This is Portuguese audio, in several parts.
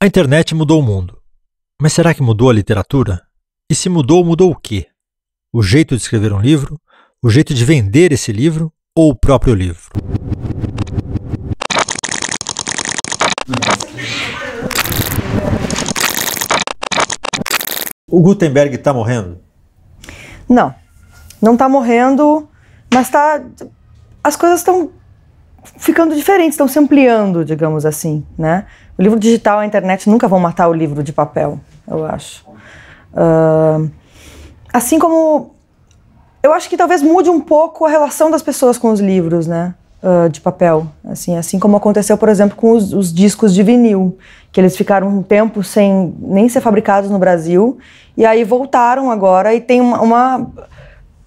A internet mudou o mundo. Mas será que mudou a literatura? E se mudou, mudou o quê? O jeito de escrever um livro? O jeito de vender esse livro? Ou o próprio livro? O Gutenberg está morrendo? Não, não está morrendo, mas as coisas estão ficando diferentes, estão se ampliando, digamos assim, né? O livro digital e a internet nunca vão matar o livro de papel, eu acho. Assim como eu acho que talvez mude um pouco a relação das pessoas com os livros, né? De papel, assim como aconteceu, por exemplo, com os discos de vinil, que eles ficaram um tempo sem nem ser fabricados no Brasil, e aí voltaram agora e tem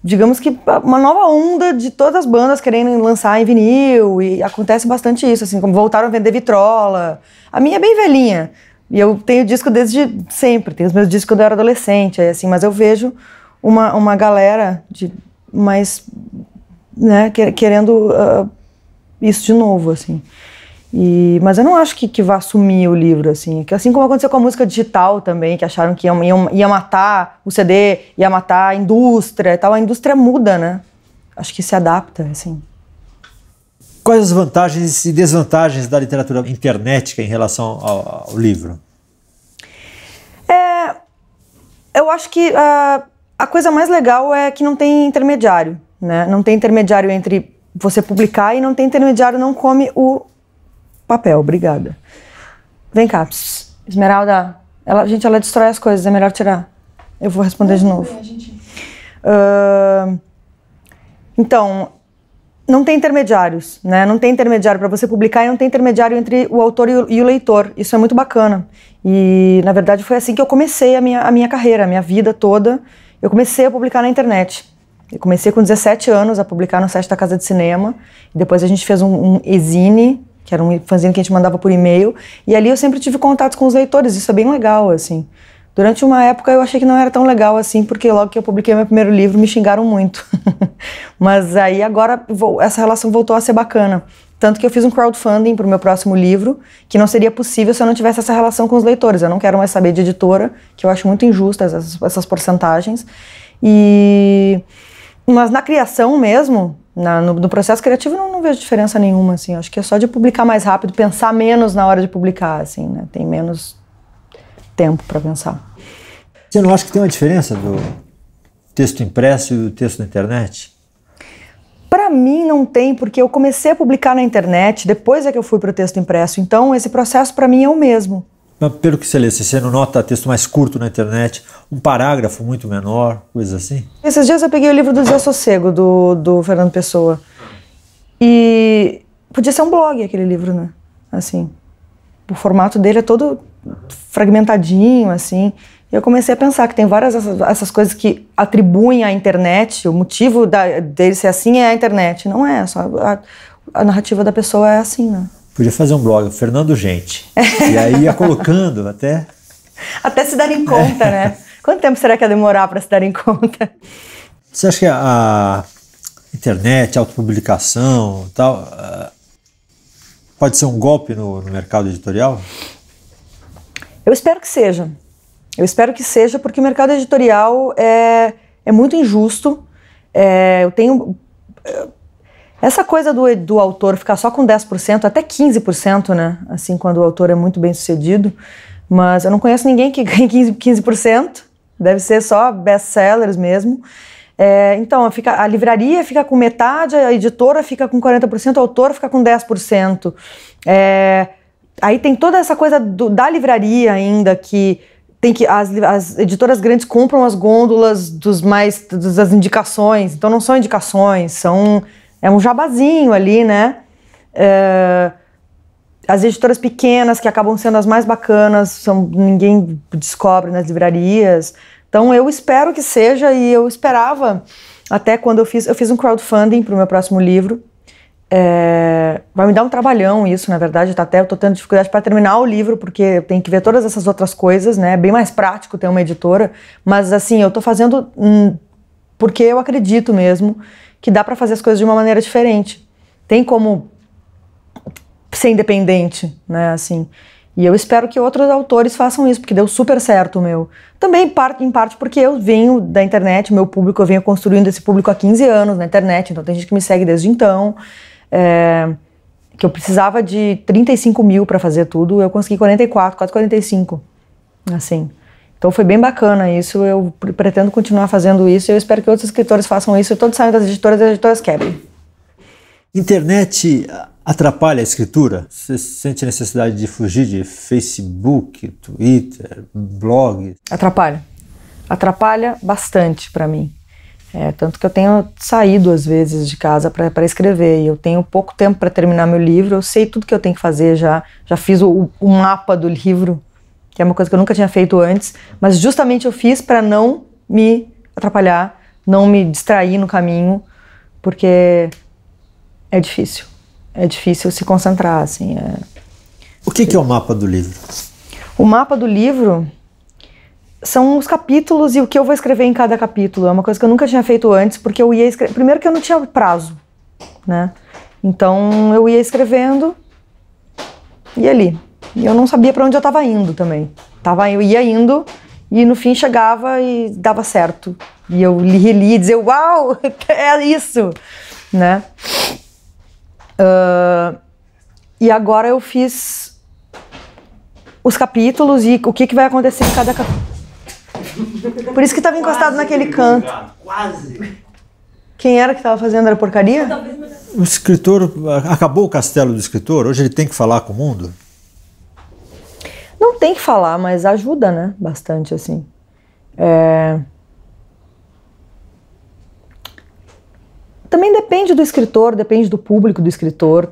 digamos que uma nova onda de todas as bandas querendo lançar em vinil, e acontece bastante isso, assim, como voltaram a vender vitrola. A minha é bem velhinha, e eu tenho disco desde sempre, tenho os meus discos quando eu era adolescente, assim, mas eu vejo uma galera mais, né, querendo isso de novo, assim. Mas eu não acho que vá sumir o livro, assim. Assim como aconteceu com a música digital também, que acharam que ia matar o CD, ia matar a indústria e tal. A indústria muda, né? Acho que se adapta, assim. Quais as vantagens e desvantagens da literatura internética em relação ao livro? Eu acho que a coisa mais legal é que não tem intermediário, né? Não tem intermediário entre você publicar e não tem intermediário, não come o papel. Obrigada. Vem cá. Esmeralda, ela destrói as coisas, é melhor tirar. Eu vou responder de novo. Então, não tem intermediários, né? Não tem intermediário para você publicar e não tem intermediário entre o autor e o leitor. Isso é muito bacana. E, na verdade, foi assim que eu comecei a minha carreira, a minha vida toda. Eu comecei a publicar na internet. Eu comecei com 17 anos a publicar no site da Casa de Cinema. E depois a gente fez um e-zine, que era um fanzine que a gente mandava por e-mail. E ali eu sempre tive contatos com os leitores. Isso é bem legal, assim. Durante uma época eu achei que não era tão legal assim, porque logo que eu publiquei meu primeiro livro me xingaram muito. Mas aí agora essa relação voltou a ser bacana. Tanto que eu fiz um crowdfunding para o meu próximo livro, que não seria possível se eu não tivesse essa relação com os leitores. Eu não quero mais saber de editora, que eu acho muito injusta essas porcentagens. Mas na criação mesmo, no processo criativo, não vejo diferença nenhuma, assim. Acho que é só de publicar mais rápido, pensar menos na hora de publicar, assim, né? Tem menos tempo para pensar. Você não acha que tem uma diferença do texto impresso e do texto na internet? Para mim não tem, porque eu comecei a publicar na internet, depois é que eu fui para o texto impresso, então esse processo para mim é o mesmo. Mas pelo que você lê, você não nota texto mais curto na internet, um parágrafo muito menor, coisas assim? Esses dias eu peguei o livro do Desassossego, do Fernando Pessoa, e podia ser um blog aquele livro, né? Assim, o formato dele é todo fragmentadinho, assim. E eu comecei a pensar que tem várias essas coisas que atribuem à internet, o motivo dele ser assim é a internet. Não é, só a narrativa da pessoa é assim, né? Podia fazer um blog, Fernando Gente. E aí ia colocando até... Até se darem conta, né? Quanto tempo será que ia demorar para se darem conta? Você acha que a internet, a autopublicação e tal, pode ser um golpe no mercado editorial? Eu espero que seja. Eu espero que seja, porque o mercado editorial é muito injusto. Eu tenho... Essa coisa do autor ficar só com 10%, até 15%, né? Assim, quando o autor é muito bem sucedido. Mas eu não conheço ninguém que ganhe 15%. Deve ser só best-sellers mesmo. Então, a livraria fica com metade, a editora fica com 40%, o autor fica com 10%. Aí tem toda essa coisa da livraria ainda, que tem que as editoras grandes compram as gôndolas das indicações. Então não são indicações, é um jabazinho ali, né? As editoras pequenas, que acabam sendo as mais bacanas, ninguém descobre nas livrarias. Então eu espero que seja, e eu esperava, até quando eu fiz um crowdfunding para o meu próximo livro. Vai me dar um trabalhão isso, na verdade, eu tô tendo dificuldade para terminar o livro, porque eu tenho que ver todas essas outras coisas, né? É bem mais prático ter uma editora, mas assim, eu tô fazendo porque eu acredito mesmo que dá para fazer as coisas de uma maneira diferente. Tem como ser independente, né? Assim, E eu espero que outros autores façam isso, porque deu super certo o meu. Também em parte porque eu venho da internet, o meu público, eu venho construindo esse público há 15 anos na internet, então tem gente que me segue desde então. Que eu precisava de 35 mil para fazer tudo, eu consegui 44, quase 45, assim. Então foi bem bacana isso, eu pretendo continuar fazendo isso, eu espero que outros escritores façam isso, e todos saiam das editoras e as editoras quebrem. Internet atrapalha a escritura? Você sente a necessidade de fugir de Facebook, Twitter, blog? Atrapalha. Atrapalha bastante para mim. Tanto que eu tenho saído às vezes de casa para escrever, e eu tenho pouco tempo para terminar meu livro, eu sei tudo que eu tenho que fazer já fiz o mapa do livro, que é uma coisa que eu nunca tinha feito antes, mas justamente eu fiz para não me atrapalhar, não me distrair no caminho, porque é difícil se concentrar, assim. O que é o mapa do livro? O mapa do livro são os capítulos e o que eu vou escrever em cada capítulo. É uma coisa que eu nunca tinha feito antes, porque eu ia escrever... Primeiro que eu não tinha prazo, né? Então eu ia escrevendo e ali. E eu não sabia para onde eu estava indo também. Eu ia indo e no fim chegava e dava certo. E eu li e dizia, uau, é isso, né? E agora eu fiz os capítulos e o que vai acontecer em cada capítulo. Por isso que estava encostado naquele canto. Quase! Quem era que estava fazendo? Era porcaria? O escritor, acabou o castelo do escritor? Hoje ele tem que falar com o mundo? Não tem que falar, mas ajuda, né? Bastante, assim. Também depende do escritor, depende do público do escritor.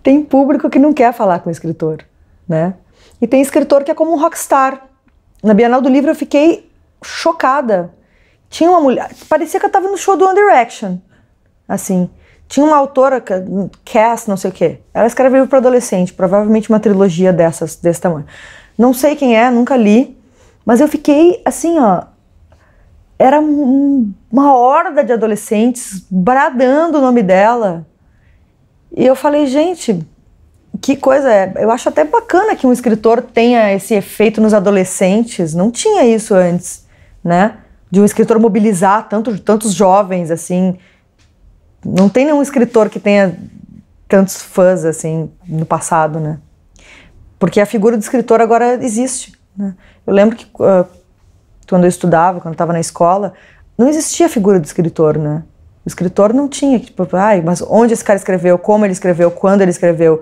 Tem público que não quer falar com o escritor, né? E tem escritor que é como um rockstar. Na Bienal do Livro eu fiquei chocada. Tinha uma mulher, parecia que eu estava no show do One Direction, assim. Tinha uma autora, Cass, não sei o quê. Ela escreve livro para adolescente, provavelmente uma trilogia desse tamanho. Não sei quem é, nunca li, mas eu fiquei assim, ó. Era uma horda de adolescentes bradando o nome dela. E eu falei, gente, que coisa é. Eu acho até bacana que um escritor tenha esse efeito nos adolescentes. Não tinha isso antes, né? De um escritor mobilizar tantos jovens, assim. Não tem nenhum escritor que tenha tantos fãs, assim, no passado, né? Porque a figura do escritor agora existe, né? Eu lembro que quando eu estudava, quando eu estava na escola, não existia a figura do escritor, né? O escritor não tinha, tipo, mas onde esse cara escreveu, como ele escreveu, quando ele escreveu.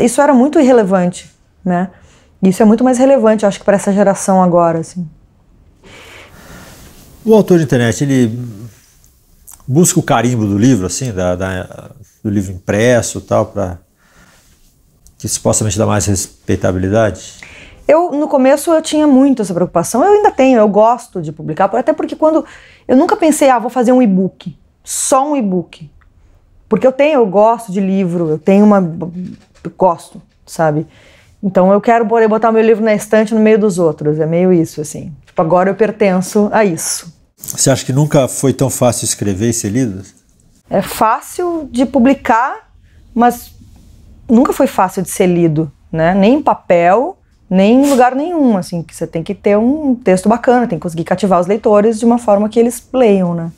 Isso era muito irrelevante, né? Isso é muito mais relevante, acho que para essa geração agora, assim. O autor de internet, ele busca o carimbo do livro, assim, do livro impresso e tal, para que supostamente dá mais respeitabilidade? No começo eu tinha muito essa preocupação, eu ainda tenho, eu gosto de publicar, até porque eu nunca pensei, vou fazer um e-book, só um e-book. Porque eu gosto de livro, eu gosto, sabe? Então eu quero botar o meu livro na estante no meio dos outros, é meio isso, assim. Tipo, agora eu pertenço a isso. Você acha que nunca foi tão fácil escrever e ser lido? É fácil de publicar, mas nunca foi fácil de ser lido, né? Nem em papel, nem em lugar nenhum, assim, que você tem que ter um texto bacana, tem que conseguir cativar os leitores de uma forma que eles leiam, né?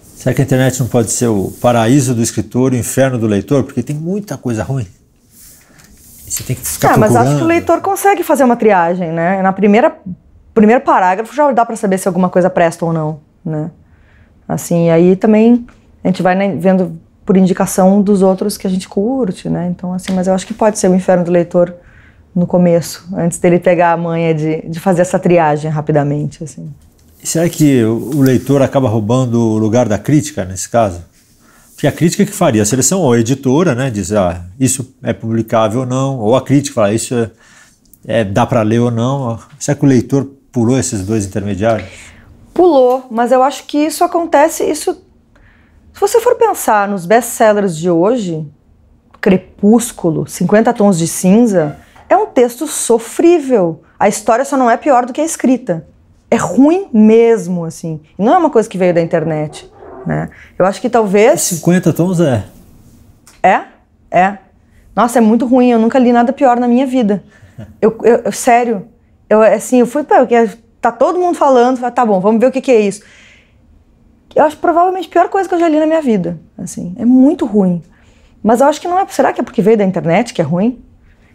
Será que a internet não pode ser o paraíso do escritor e o inferno do leitor? Porque tem muita coisa ruim. E você tem que ficar procurando. Mas acho que o leitor consegue fazer uma triagem, né? Na primeiro parágrafo já dá para saber se alguma coisa presta ou não, né? Assim, e aí também a gente vai, né, vendo por indicação dos outros que a gente curte, né? Então, assim, mas eu acho que pode ser o inferno do leitor no começo, antes dele pegar a manha de fazer essa triagem rapidamente, assim. E será que o leitor acaba roubando o lugar da crítica, nesse caso? Porque a crítica que faria a seleção, ou a editora, né, diz, isso é publicável ou não, ou a crítica fala, isso dá para ler ou não. Será que o leitor pulou esses dois intermediários? Pulou, mas eu acho que isso acontece, se você for pensar nos best-sellers de hoje, Crepúsculo, 50 Tons de Cinza, é um texto sofrível. A história só não é pior do que a escrita. É ruim mesmo, assim. Não é uma coisa que veio da internet, né? Eu acho que talvez... 50 tons é. Nossa, é muito ruim, eu nunca li nada pior na minha vida. Sério, assim, eu fui, porque tá todo mundo falando, tá bom, vamos ver o que é isso. Eu acho provavelmente a pior coisa que eu já li na minha vida, assim, é muito ruim. Mas eu acho que não é, será que é porque veio da internet que é ruim?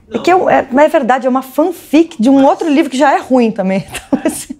Não. É que é verdade, é uma fanfic de um outro livro que já é ruim também. Então, assim,